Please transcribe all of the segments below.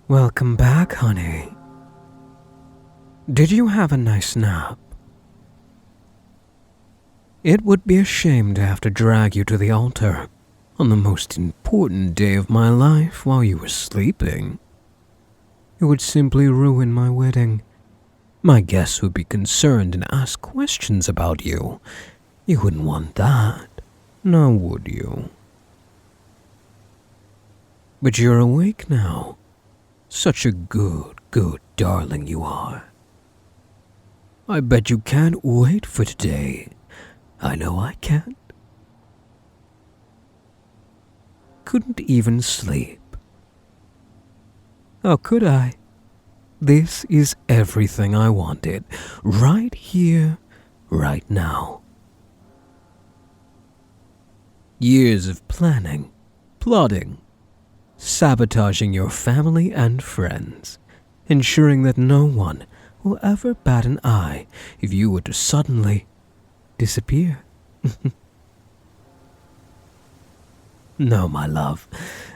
Welcome back, honey. Did you have a nice nap? It would be a shame to have to drag you to the altar on the most important day of my life while you were sleeping. It would simply ruin my wedding. My guests would be concerned and ask questions about you. You wouldn't want that, now would you? But you're awake now. Such a good darling you are. I bet you can't wait for today. I know I can't. Couldn't even sleep. How could I? This is everything I wanted, right here, right now. Years of planning, plotting, sabotaging your family and friends, ensuring that no one will ever bat an eye if you were to suddenly disappear. No, my love,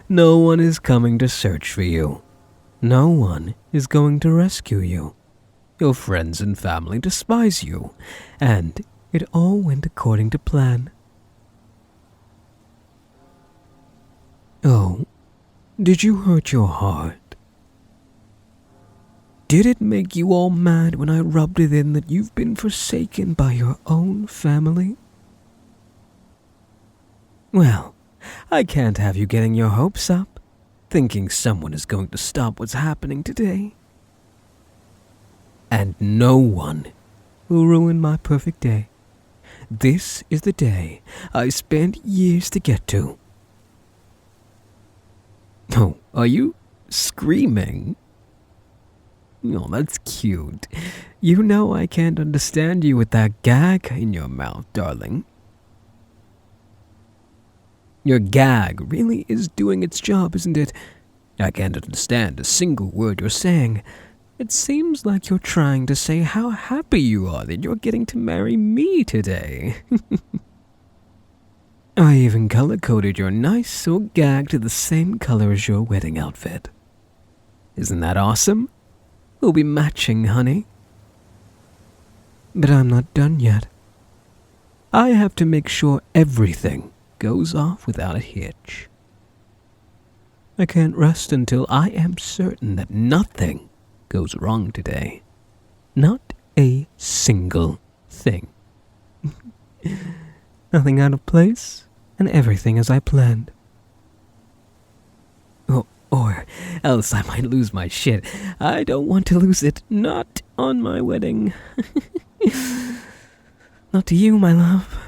no one is coming to search for you. No one is going to rescue you. Your friends and family despise you, and it all went according to plan. Oh, did you hurt your heart? Did it make you all mad when I rubbed it in that you've been forsaken by your own family? Well, I can't have you getting your hopes up, thinking someone is going to stop what's happening today. And no one will ruin my perfect day. This is the day I spent years to get to. Oh, are you screaming? Oh, that's cute. You know I can't understand you with that gag in your mouth, darling. Your gag really is doing its job, isn't it? I can't understand a single word you're saying. It seems like you're trying to say how happy you are that you're getting to marry me today. I even color-coded your nice silk gag to the same color as your wedding outfit. Isn't that awesome? We'll be matching, honey. But I'm not done yet. I have to make sure everything goes off without a hitch. I can't rest until I am certain that nothing goes wrong today. Not a single thing. Nothing out of place, and everything as I planned. Or else I might lose my shit. I don't want to lose it. Not on my wedding. Not to you, my love.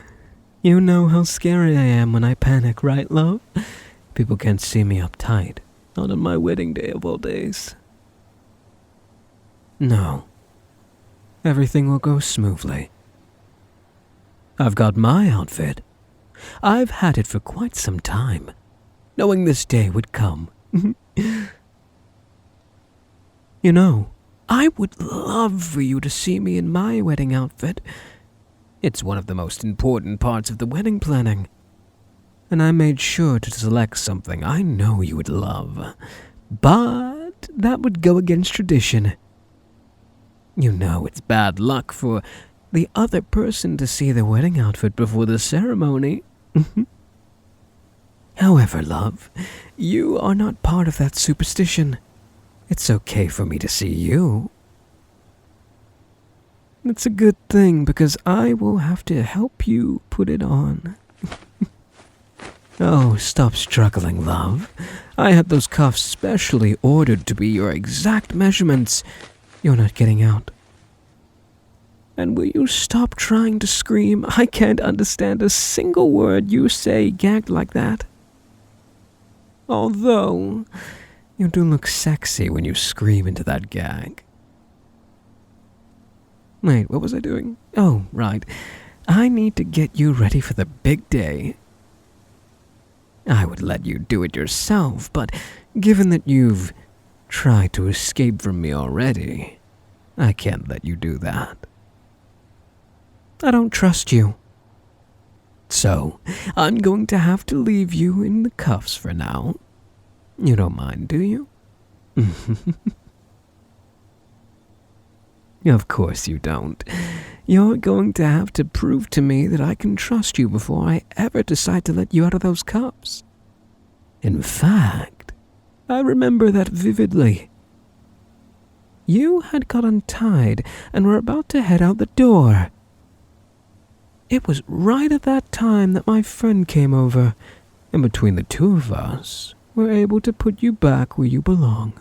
You know how scary I am when I panic, right, love? People can't see me uptight. Not on my wedding day of all days. No. Everything will go smoothly. I've got my outfit. I've had it for quite some time, knowing this day would come. You know, I would love for you to see me in my wedding outfit. It's one of the most important parts of the wedding planning. And I made sure to select something I know you would love. But that would go against tradition. You know it's bad luck for the other person to see the wedding outfit before the ceremony. However, love, you are not part of that superstition. It's okay for me to see you. It's a good thing because I will have to help you put it on. Oh, stop struggling, love. I had those cuffs specially ordered to be your exact measurements. You're not getting out. And will you stop trying to scream? I can't understand a single word you say gagged like that. Although, you do look sexy when you scream into that gag. Wait, what was I doing? Oh, right. I need to get you ready for the big day. I would let you do it yourself, but given that you've tried to escape from me already, I can't let you do that. I don't trust you. So, I'm going to have to leave you in the cuffs for now. You don't mind, do you? Of course you don't. You're going to have to prove to me that I can trust you before I ever decide to let you out of those cuffs. In fact, I remember that vividly. You had got untied and were about to head out the door. It was right at that time that my friend came over, and between the two of us, we're able to put you back where you belong.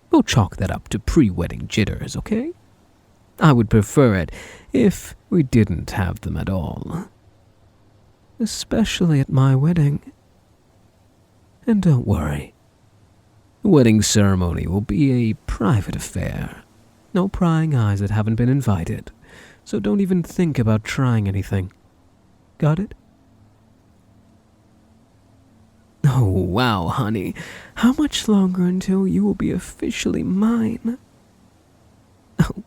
We'll chalk that up to pre-wedding jitters, okay? I would prefer it if we didn't have them at all. Especially at my wedding. And don't worry. The wedding ceremony will be a private affair. No prying eyes that haven't been invited. So don't even think about trying anything. Got it? Oh, wow, honey. How much longer until you will be officially mine? Oh,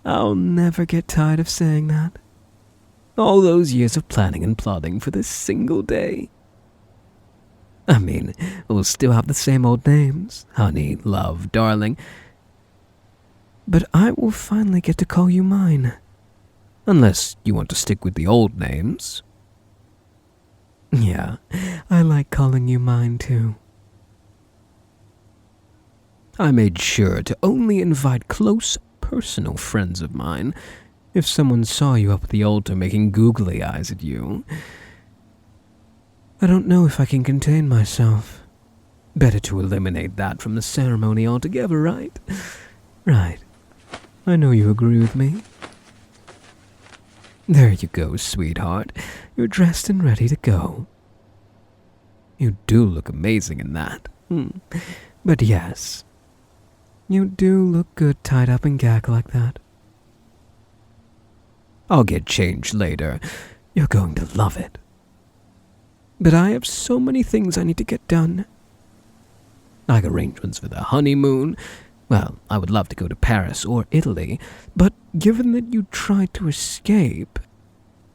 I'll never get tired of saying that. All those years of planning and plotting for this single day. I mean, we'll still have the same old names. Honey, love, darling. But I will finally get to call you mine. Unless you want to stick with the old names. Yeah, I like calling you mine too. I made sure to only invite close, personal friends of mine. If someone saw you up at the altar making googly eyes at you, I don't know if I can contain myself. Better to eliminate that from the ceremony altogether, right? Right. I know you agree with me. There you go, sweetheart. You're dressed and ready to go. You do look amazing in that. But yes, you do look good tied up in gag like that. I'll get changed later. You're going to love it. But I have so many things I need to get done. Like arrangements for the honeymoon. Well, I would love to go to Paris or Italy, but given that you tried to escape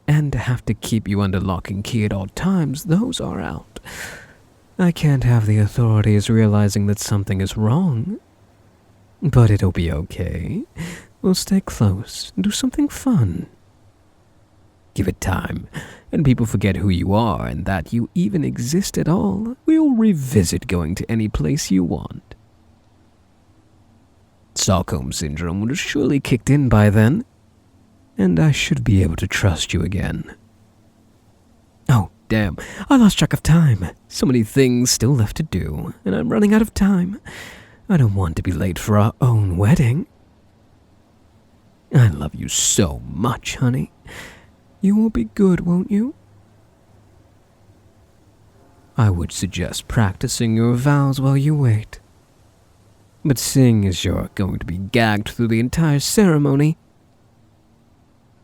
and have to keep you under lock and key at all times, those are out. I can't have the authorities realizing that something is wrong. But it'll be okay. We'll stay close and do something fun. Give it time, and people forget who you are and that you even exist at all. We'll revisit going to any place you want. Stockholm Syndrome would have surely kicked in by then, and I should be able to trust you again. Oh, damn, I lost track of time. So many things still left to do, and I'm running out of time. I don't want to be late for our own wedding. I love you so much, honey. You will be good, won't you? I would suggest practicing your vows while you wait. But seeing as you're going to be gagged through the entire ceremony,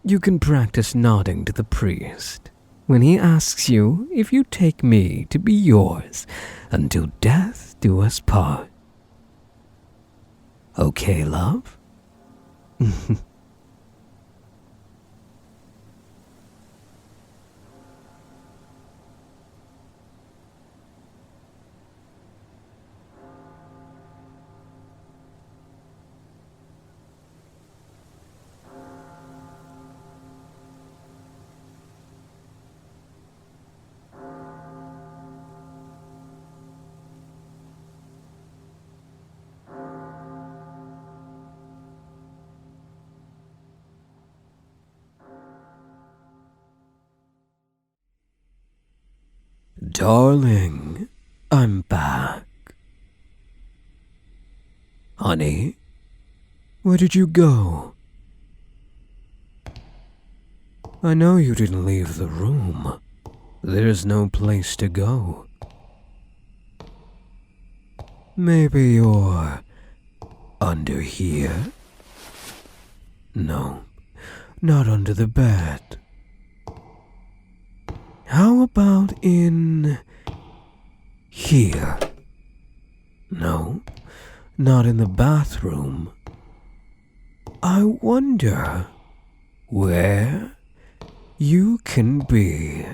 you can practice nodding to the priest when he asks you if you take me to be yours until death do us part. Okay, love? Darling, I'm back. Honey, where did you go? I know you didn't leave the room. There's no place to go. Maybe you're under here? No, not under the bed. How about in here? No, not in the bathroom. I wonder where you can be.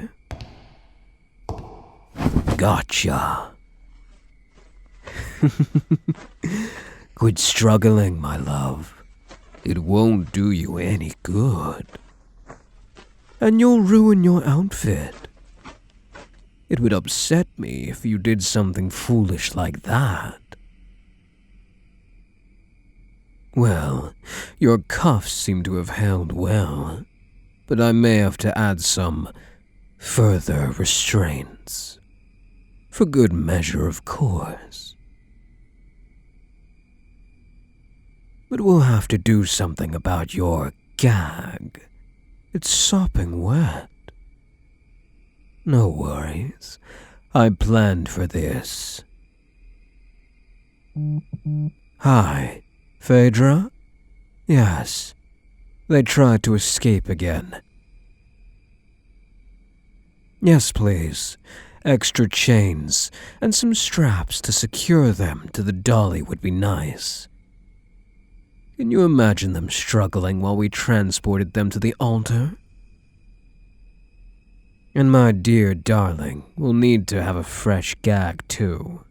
Gotcha. Quit struggling, my love. It won't do you any good. And you'll ruin your outfit. It would upset me if you did something foolish like that. Well, your cuffs seem to have held well, but I may have to add some further restraints. For good measure, of course. But we'll have to do something about your gag. It's sopping wet. No worries. I planned for this. Hi, Phaedra? Yes. They tried to escape again. Yes, please. Extra chains and some straps to secure them to the dolly would be nice. Can you imagine them struggling while we transported them to the altar? And my dear darling will need to have a fresh gag too.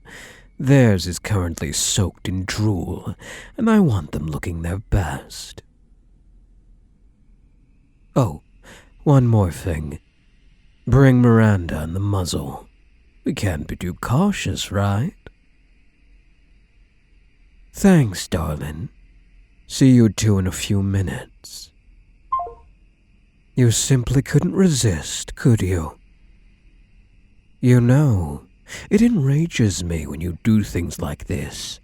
Theirs is currently soaked in drool, and I want them looking their best. Oh, one more thing. Bring Miranda in the muzzle. We can't be too cautious, right? Thanks, darling. See you two in a few minutes. You simply couldn't resist, could you? You know, it enrages me when you do things like this.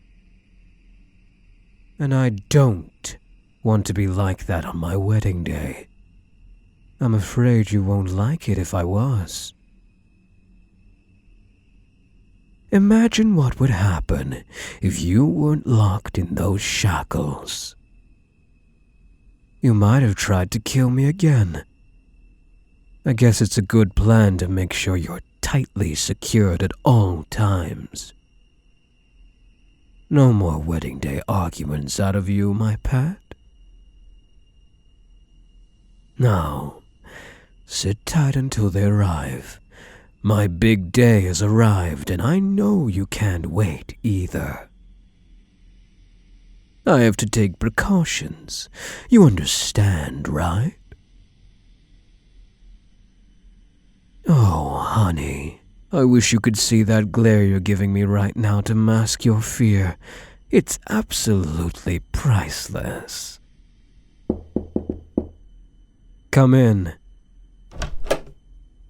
And I don't want to be like that on my wedding day. I'm afraid you won't like it if I was. Imagine what would happen if you weren't locked in those shackles. You might have tried to kill me again. I guess it's a good plan to make sure you're tightly secured at all times. No more wedding day arguments out of you, my pet. Now, sit tight until they arrive. My big day has arrived, and I know you can't wait either. I have to take precautions. You understand, right? Oh, honey, I wish you could see that glare you're giving me right now to mask your fear. It's absolutely priceless. Come in.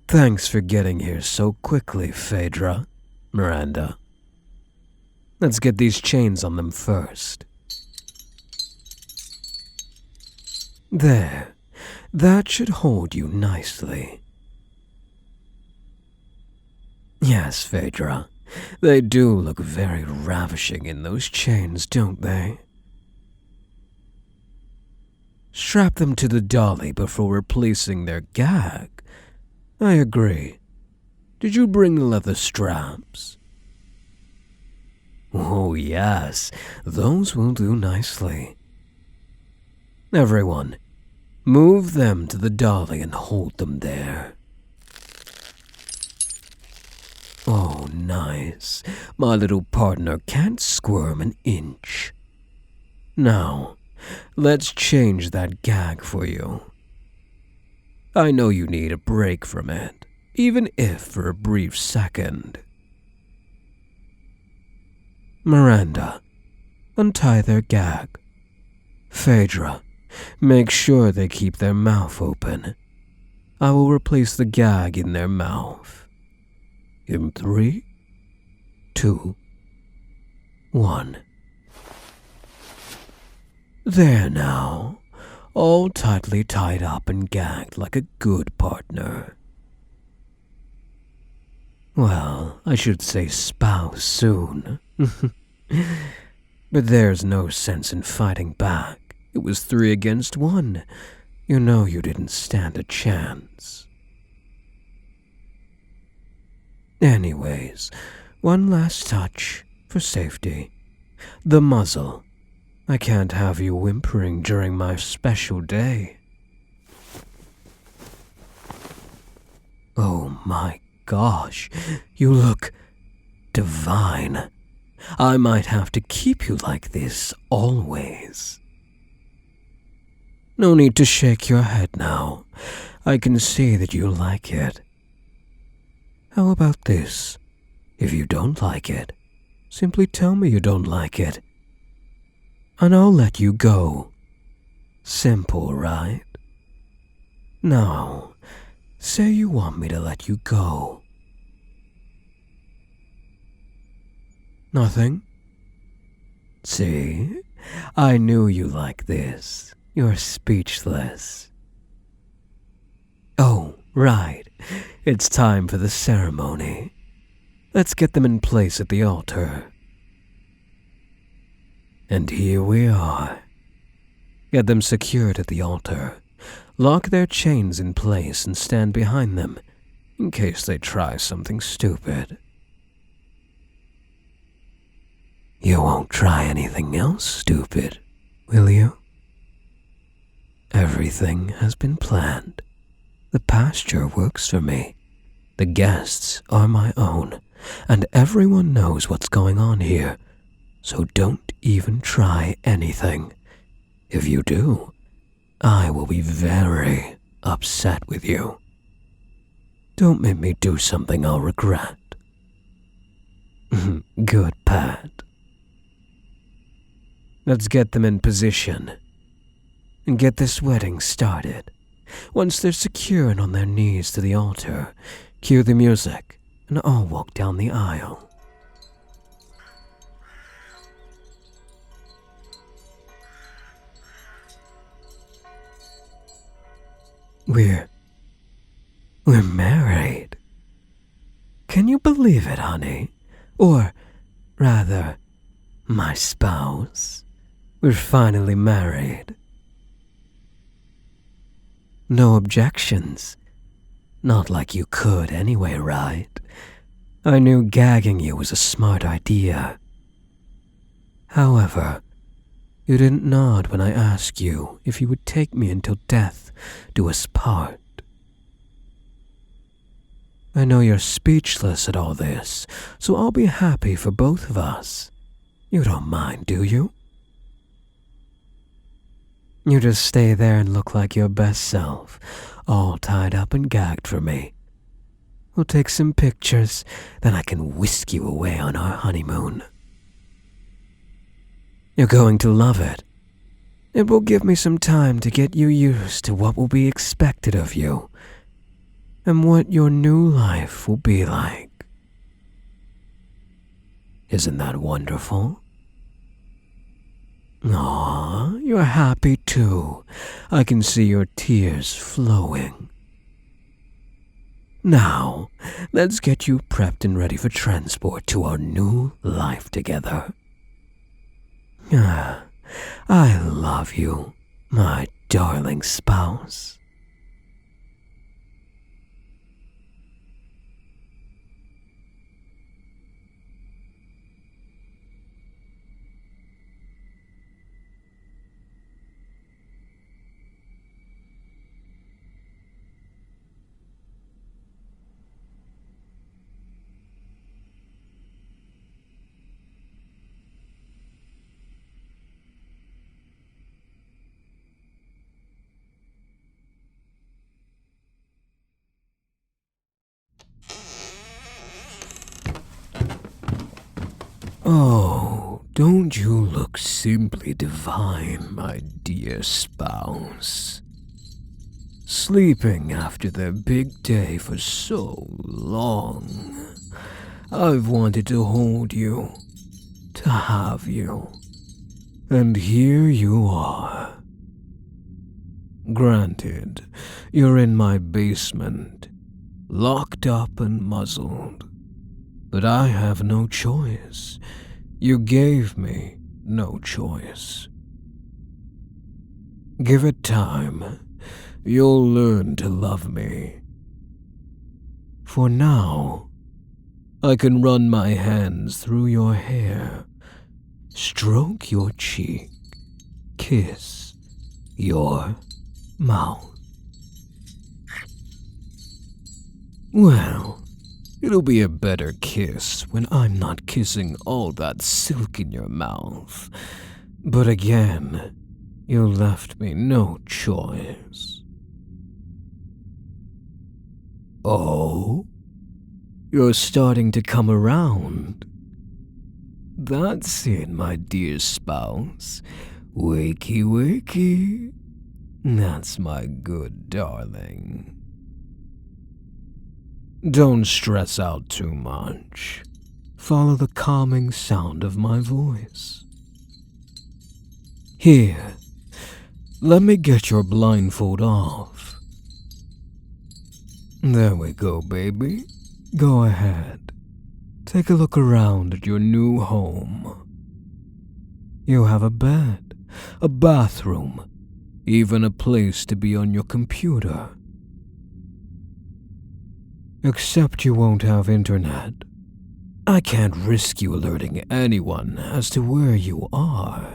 Thanks for getting here so quickly, Phaedra, Miranda. Let's get these chains on them first. There, that should hold you nicely. Yes, Phaedra, they do look very ravishing in those chains, don't they? Strap them to the dolly before replacing their gag. I agree. Did you bring the leather straps? Oh yes, those will do nicely. Everyone, move them to the dolly and hold them there. Oh, nice. My little partner can't squirm an inch. Now, let's change that gag for you. I know you need a break from it, even if for a brief second. Miranda, untie their gag. Phaedra, make sure they keep their mouth open. I will replace the gag in their mouth. In 3, 2, 1. There now, all tightly tied up and gagged like a good partner. Well, I should say spouse soon. But there's no sense in fighting back. It was 3 against 1. You know you didn't stand a chance. Anyways, one last touch for safety. The muzzle. I can't have you whimpering during my special day. Oh my gosh, you look divine. I might have to keep you like this always. No need to shake your head now. I can see that you like it. How about this? If you don't like it, simply tell me you don't like it, and I'll let you go. Simple, right? Now, say you want me to let you go. Nothing? See? I knew you like this. You're speechless. Oh, right. It's time for the ceremony. Let's get them in place at the altar. And here we are. Get them secured at the altar. Lock their chains in place and stand behind them in case they try something stupid. You won't try anything else stupid, will you? Everything has been planned. The pasture works for me. The guests are my own, and everyone knows what's going on here, so don't even try anything. If you do, I will be very upset with you. Don't make me do something I'll regret. Good, Pat. Let's get them in position and get this wedding started. Once they're secure and on their knees to the altar, cue the music and I'll walk down the aisle. We're married. Can you believe it, honey? Or, rather, my spouse. We're finally married. No objections. Not like you could anyway, right? I knew gagging you was a smart idea. However, you didn't nod when I asked you if you would take me until death do us part. I know you're speechless at all this, so I'll be happy for both of us. You don't mind, do you? You just stay there and look like your best self, all tied up and gagged for me. We'll take some pictures, then I can whisk you away on our honeymoon. You're going to love it. It will give me some time to get you used to what will be expected of you, and what your new life will be like. Isn't that wonderful? Aw, you're happy too. I can see your tears flowing. Now, let's get you prepped and ready for transport to our new life together. I love you, my darling spouse. Oh, don't you look simply divine, my dear spouse? Sleeping after their big day for so long. I've wanted to hold you, to have you, and here you are. Granted, you're in my basement, locked up and muzzled. But I have no choice. You gave me no choice. Give it time. You'll learn to love me. For now, I can run my hands through your hair, stroke your cheek, kiss your mouth. Well, It'll be a better kiss when I'm not kissing all that silk in your mouth. But again, you left me no choice. Oh? You're starting to come around. That's it, my dear spouse. Wakey, wakey. That's my good darling. Don't stress out too much. Follow the calming sound of my voice. Here, let me get your blindfold off. There we go, baby. Go ahead. Take a look around at your new home. You have a bed, a bathroom, even a place to be on your computer. Except you won't have internet. I can't risk you alerting anyone as to where you are.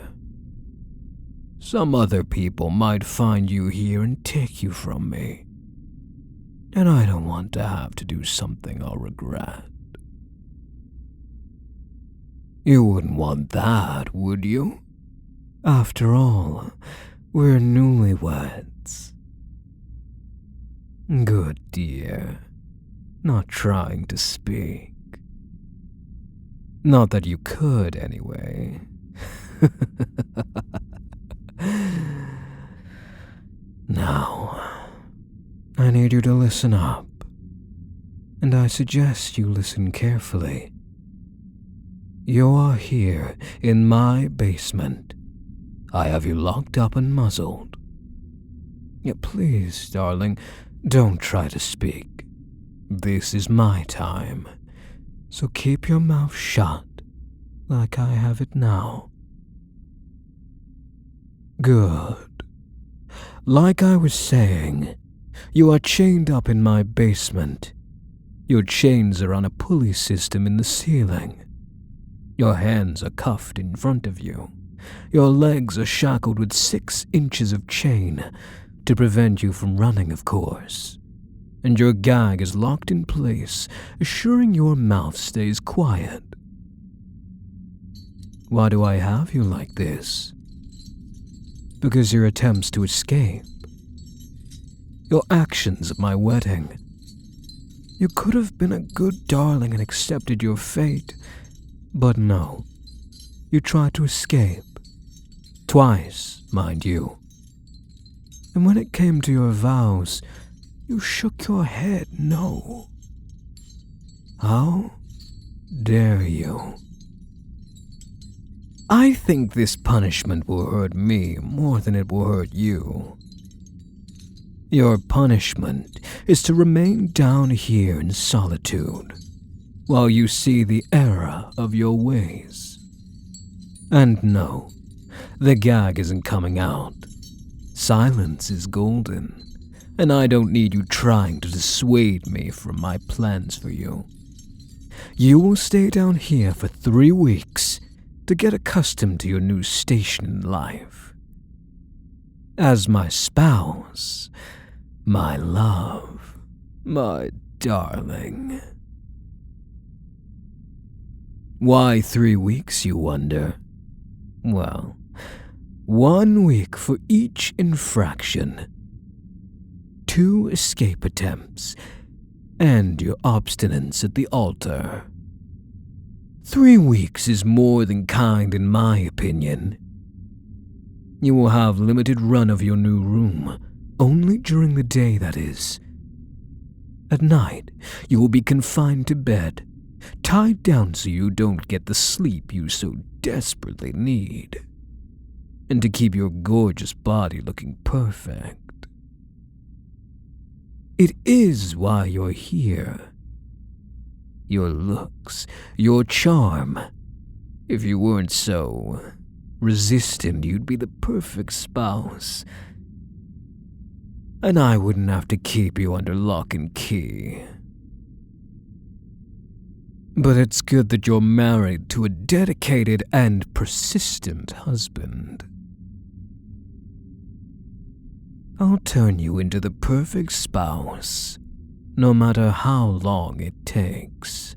Some other people might find you here and take you from me. And I don't want to have to do something I'll regret. You wouldn't want that, would you? After all, we're newlyweds. Good dear. Not trying to speak. Not that you could, anyway. Now, I need you to listen up, and I suggest you listen carefully. You are here in my basement. I have you locked up and muzzled. Yet please, darling, don't try to speak. This is my time, so keep your mouth shut like I have it now. Good. Like I was saying, you are chained up in my basement. Your chains are on a pulley system in the ceiling. Your hands are cuffed in front of you. Your legs are shackled with 6 inches of chain to prevent you from running, of course. And your gag is locked in place, assuring your mouth stays quiet. Why do I have you like this? Because your attempts to escape, your actions at my wedding. You could have been a good darling and accepted your fate, but no. You tried to escape. Twice, mind you. And when it came to your vows, you shook your head no. How dare you? I think this punishment will hurt me more than it will hurt you. Your punishment is to remain down here in solitude while you see the error of your ways. And no, the gag isn't coming out. Silence is golden, and I don't need you trying to dissuade me from my plans for you. You will stay down here for 3 weeks to get accustomed to your new station in life. As my spouse, my love, my darling. Why 3 weeks, you wonder? Well, 1 week for each infraction, 2 escape attempts, and your obstinance at the altar. 3 weeks is more than kind in my opinion. You will have limited run of your new room, only during the day, that is. At night, you will be confined to bed, tied down so you don't get the sleep you so desperately need, and to keep your gorgeous body looking perfect. It is why you're here. Your looks, your charm. If you weren't so resistant, you'd be the perfect spouse. And I wouldn't have to keep you under lock and key. But it's good that you're married to a dedicated and persistent husband. I'll turn you into the perfect spouse no matter how long it takes.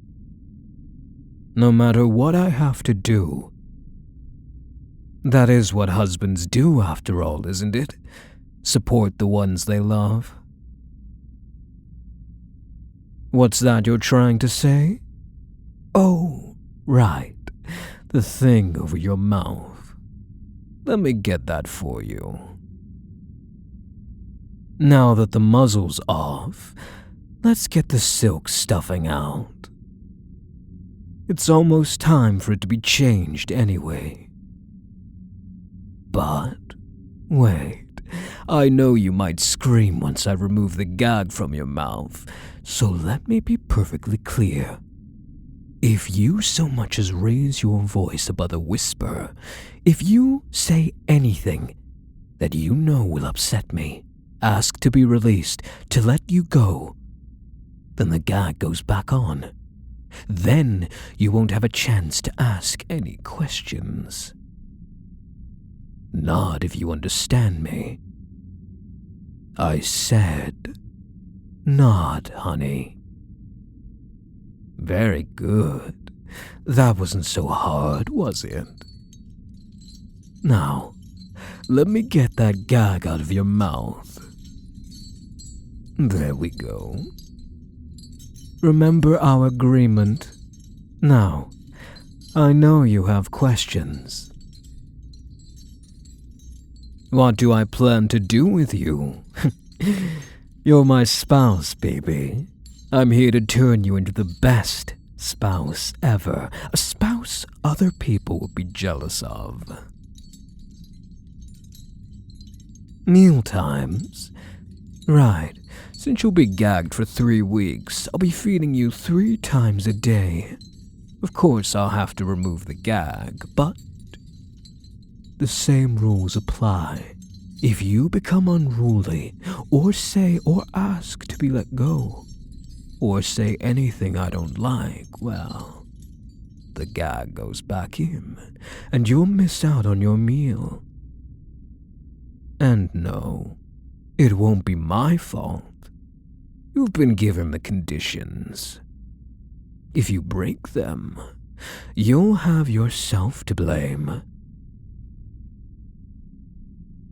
No matter what I have to do. That is what husbands do, after all, isn't it? Support the ones they love. What's that you're trying to say? Oh, right. The thing over your mouth. Let me get that for you. Now that the muzzle's off, let's get the silk stuffing out. It's almost time for it to be changed anyway. But, wait, I know you might scream once I remove the gag from your mouth, so let me be perfectly clear. If you so much as raise your voice above a whisper, if you say anything that you know will upset me, ask to be released, to let you go, then the gag goes back on. Then you won't have a chance to ask any questions. Nod if you understand me. I said, nod, honey. Very good. That wasn't so hard, was it? Now, let me get that gag out of your mouth. There we go. Remember our agreement? Now, I know you have questions. What do I plan to do with you? You're my spouse, baby. I'm here to turn you into the best spouse ever. A spouse other people will be jealous of. Mealtimes? Right. Since you'll be gagged for 3 weeks, I'll be feeding you 3 times a day. Of course, I'll have to remove the gag, but the same rules apply. If you become unruly, or say or ask to be let go, or say anything I don't like, well, the gag goes back in, and you'll miss out on your meal. And no, it won't be my fault. You've been given the conditions. If you break them, you'll have yourself to blame.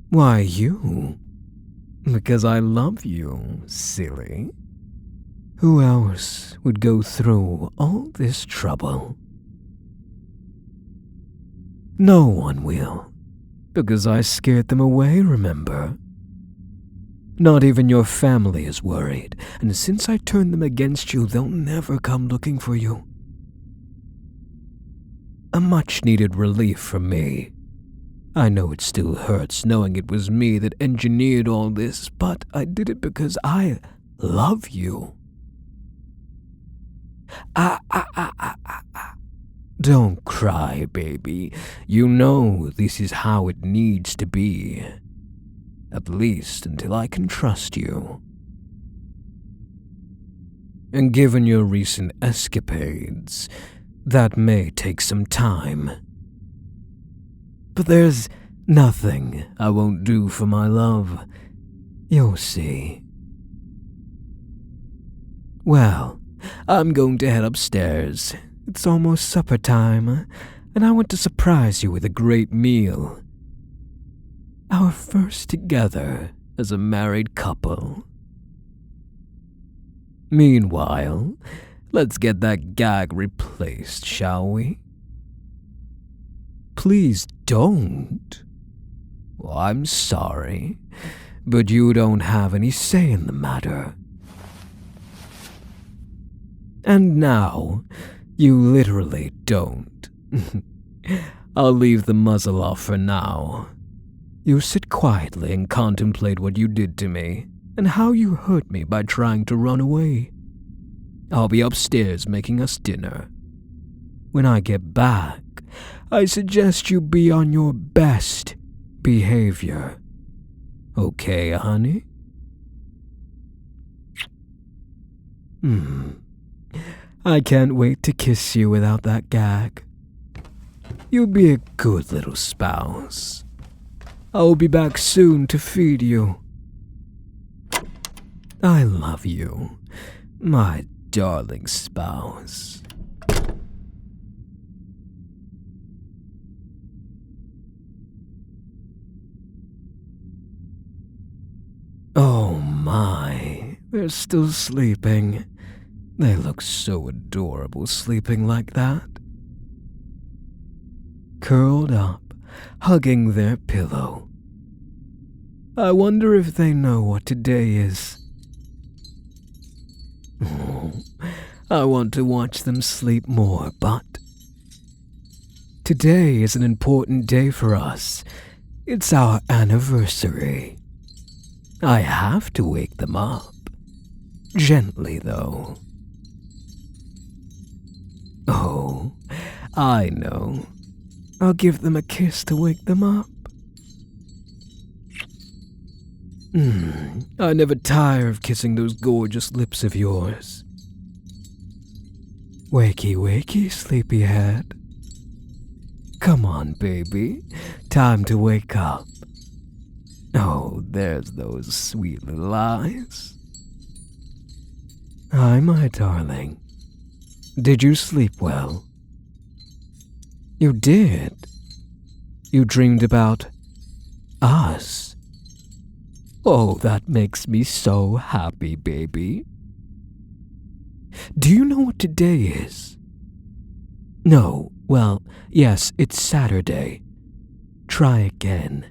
Why you? Because I love you, silly. Who else would go through all this trouble? No one will, because I scared them away, remember? Not even your family is worried, and since I turned them against you, they'll never come looking for you. A much-needed relief from me. I know it still hurts knowing it was me that engineered all this, but I did it because I love you. Don't cry, baby. You know this is how it needs to be. At least until I can trust you. And given your recent escapades, that may take some time. But there's nothing I won't do for my love. You'll see. Well, I'm going to head upstairs. It's almost supper time, and I want to surprise you with a great meal. Our first together as a married couple. Meanwhile, let's get that gag replaced, shall we? Please don't. Well, I'm sorry, but you don't have any say in the matter. And now, you literally don't. I'll leave the muzzle off for now. You sit quietly and contemplate what you did to me, and how you hurt me by trying to run away. I'll be upstairs making us dinner. When I get back, I suggest you be on your best behavior. Okay, honey? I can't wait to kiss you without that gag. You'll be a good little spouse. I'll be back soon to feed you. I love you, My darling spouse. Oh my, they're still sleeping. They look so adorable sleeping like that. Curled up, hugging their pillow. I wonder if they know what today is. Oh, I want to watch them sleep more, but today is an important day for us. It's our anniversary. I have to wake them up. Gently, though. Oh, I know. I'll give them a kiss to wake them up. I never tire of kissing those gorgeous lips of yours. Wakey, wakey, sleepyhead. Come on, baby. Time to wake up. Oh, there's those sweet little eyes. Hi, my darling. Did you sleep well? You did? You dreamed about us? Oh, that makes me so happy, baby. Do you know what today is? No, well, yes, it's Saturday. Try again.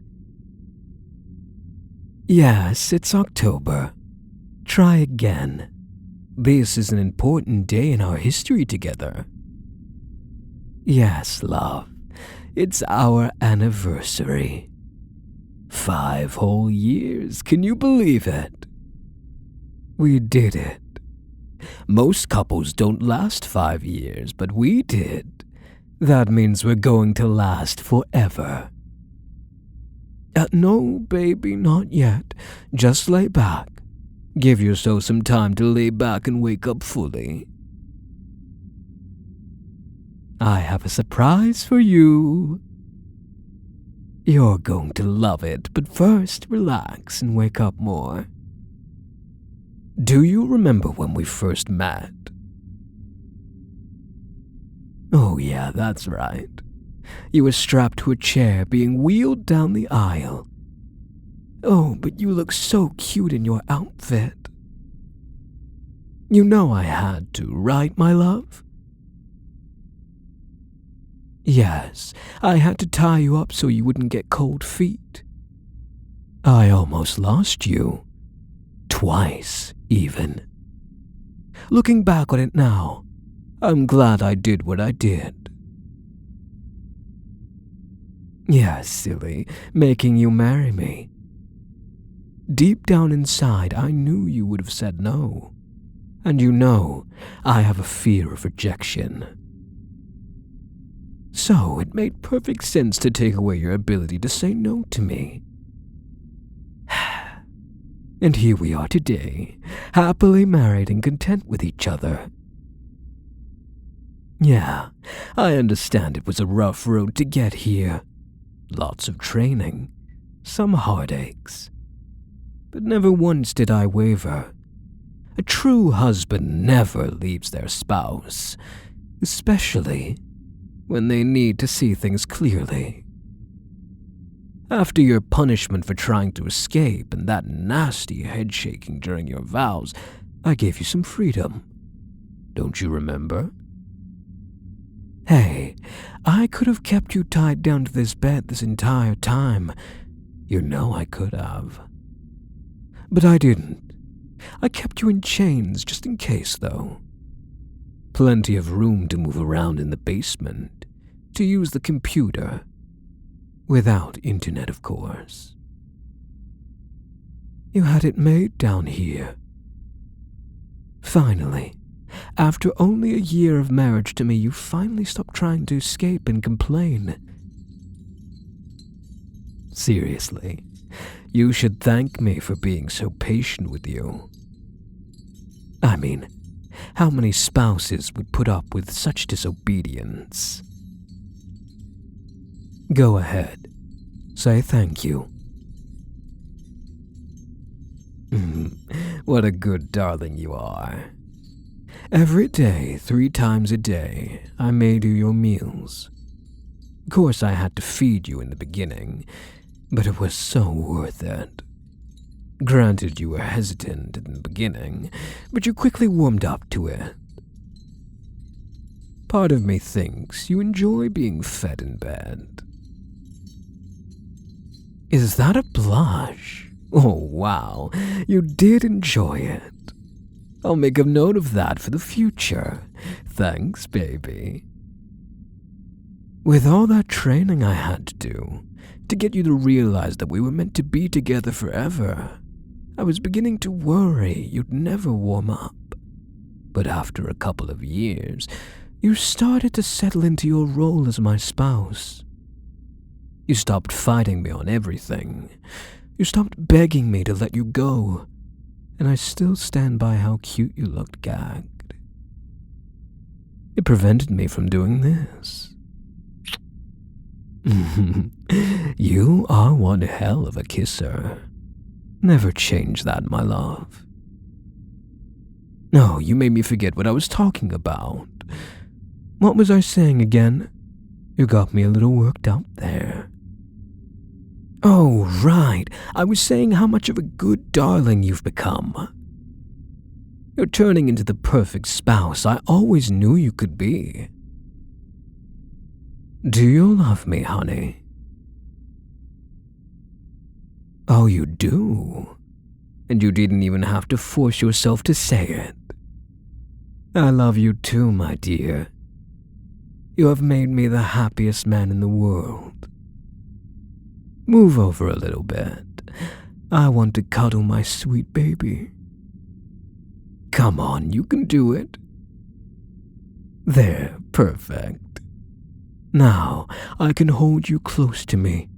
Yes, it's October. Try again. This is an important day in our history together. Yes, love. It's our anniversary. 5 whole years, can you believe it? We did it. Most couples don't last 5 years, but we did. That means we're going to last forever. No, baby, not yet. Just lay back. Give yourself some time to lay back and wake up fully. I have a surprise for you. You're going to love it, but first relax and wake up more. Do you remember when we first met? Oh yeah, that's right. You were strapped to a chair being wheeled down the aisle. Oh, but you look so cute in your outfit. You know I had to, right, my love? Yes, I had to tie you up so you wouldn't get cold feet. I almost lost you. Twice, even. Looking back on it now, I'm glad I did what I did. Yeah, silly, making you marry me. Deep down inside, I knew you would have said no. And you know, I have a fear of rejection. So it made perfect sense to take away your ability to say no to me. And here we are today, happily married and content with each other. Yeah, I understand it was a rough road to get here. Lots of training, some heartaches. But never once did I waver. A true husband never leaves their spouse, especially when they need to see things clearly. After your punishment for trying to escape and that nasty head-shaking during your vows, I gave you some freedom. Don't you remember? Hey, I could have kept you tied down to this bed this entire time. You know I could have. But I didn't. I kept you in chains just in case, though. Plenty of room to move around in the basement, to use the computer. Without internet, of course. You had it made down here. Finally, after only a year of marriage to me, you finally stopped trying to escape and complain. Seriously, you should thank me for being so patient with you. I mean, how many spouses would put up with such disobedience? Go ahead. Say thank you. What a good darling you are. Every day, 3 times a day, I made you your meals. Of course, I had to feed you in the beginning, but it was so worth it. Granted, you were hesitant in the beginning, but you quickly warmed up to it. Part of me thinks you enjoy being fed in bed. Is that a blush? Oh, wow, you did enjoy it. I'll make a note of that for the future. Thanks, baby. With all that training I had to do, to get you to realize that we were meant to be together forever, I was beginning to worry you'd never warm up. But after a couple of years, you started to settle into your role as my spouse. You stopped fighting me on everything. You stopped begging me to let you go. And I still stand by how cute you looked gagged. It prevented me from doing this. You are one hell of a kisser. Never change that, my love. No, you made me forget what I was talking about. What was I saying again? You got me a little worked up there. Oh, right. I was saying how much of a good darling you've become. You're turning into the perfect spouse I always knew you could be. Do you love me, honey? Oh, you do? And you didn't even have to force yourself to say it. I love you too, my dear. You have made me the happiest man in the world. Move over a little bit. I want to cuddle my sweet baby. Come on, you can do it. There, perfect. Now, I can hold you close to me.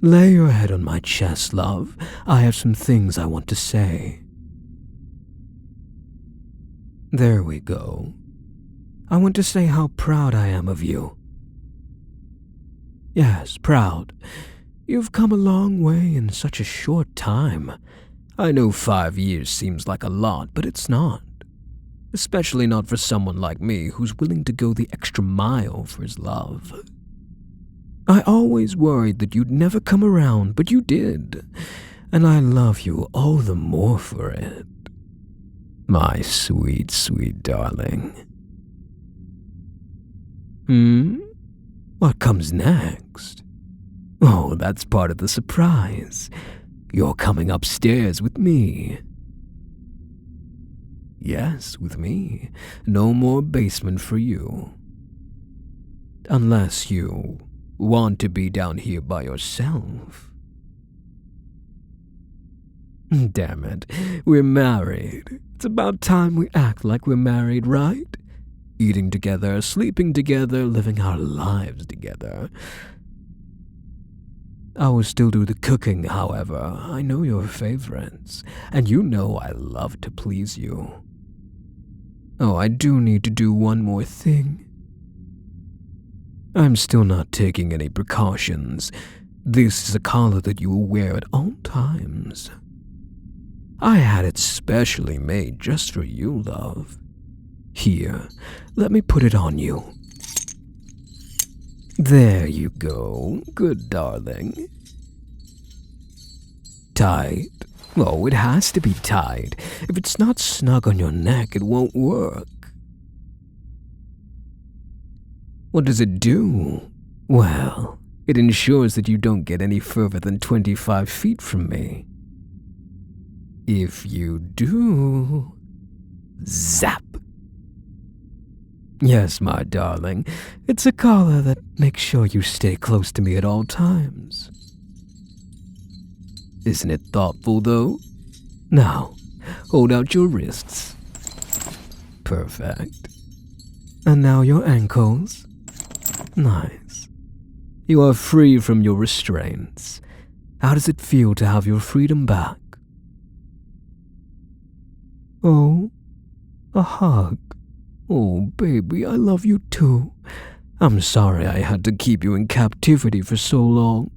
Lay your head on my chest, love. I have some things I want to say. There we go. I want to say how proud I am of you. Yes, proud. You've come a long way in such a short time. I know 5 years seems like a lot, but it's not. Especially not for someone like me who's willing to go the extra mile for his love. I always worried that you'd never come around, but you did. And I love you all the more for it. My sweet, sweet darling. What comes next? Oh, that's part of the surprise. You're coming upstairs with me. Yes, with me. No more basement for you. Unless you want to be down here by yourself. Damn it, we're married. It's about time we act like we're married, right? Eating together, sleeping together, living our lives together. I will still do the cooking, however. I know your favorites, and you know I love to please you. Oh, I do need to do one more thing. I'm still not taking any precautions. This is a collar that you will wear at all times. I had it specially made just for you, love. Here, let me put it on you. There you go. Good darling. Tight? Oh, it has to be tight. If it's not snug on your neck, it won't work. What does it do? Well, it ensures that you don't get any further than 25 feet from me. If you do... Zap! Yes, my darling, it's a collar that makes sure you stay close to me at all times. Isn't it thoughtful, though? Now, hold out your wrists. Perfect. And now your ankles. Nice. You are free from your restraints. How does it feel to have your freedom back? Oh, a hug. Oh, baby, I love you too. I'm sorry I had to keep you in captivity for so long.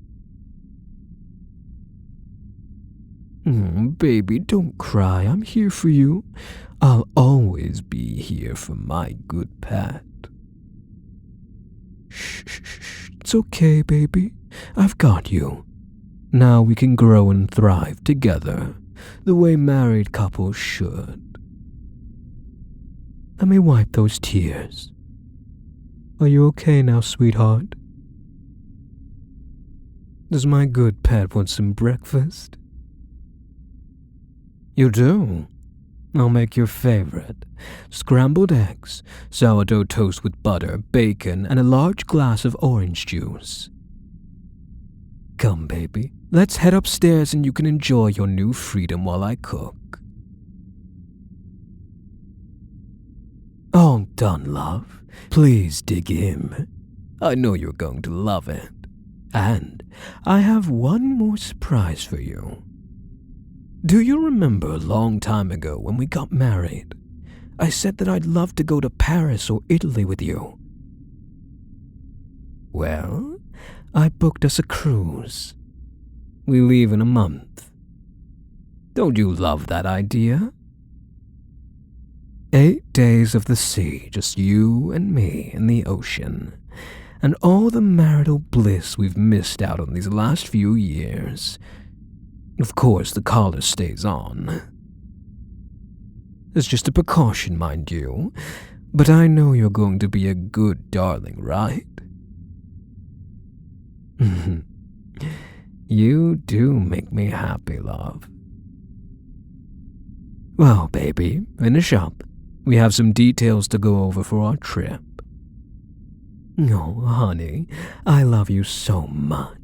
Baby, don't cry. I'm here for you. I'll always be here for my good pet. Shh. It's okay, baby. I've got you. Now we can grow and thrive together, the way married couples should. Let me wipe those tears. Are you okay now, sweetheart? Does my good pet want some breakfast? You do? I'll make your favorite. Scrambled eggs, sourdough toast with butter, bacon, and a large glass of orange juice. Come, baby. Let's head upstairs and you can enjoy your new freedom while I cook. All done, love. Please dig in. I know you're going to love it. And I have one more surprise for you. Do you remember a long time ago when we got married? I said that I'd love to go to Paris or Italy with you. Well, I booked us a cruise. We leave in a month. Don't you love that idea? 8 days of the sea, just you and me in the ocean, and all the marital bliss we've missed out on these last few years. Of course, the collar stays on. It's just a precaution, mind you, but I know you're going to be a good darling, right? You do make me happy, love. Well, baby, finish up. We have some details to go over for our trip. Oh, honey, I love you so much.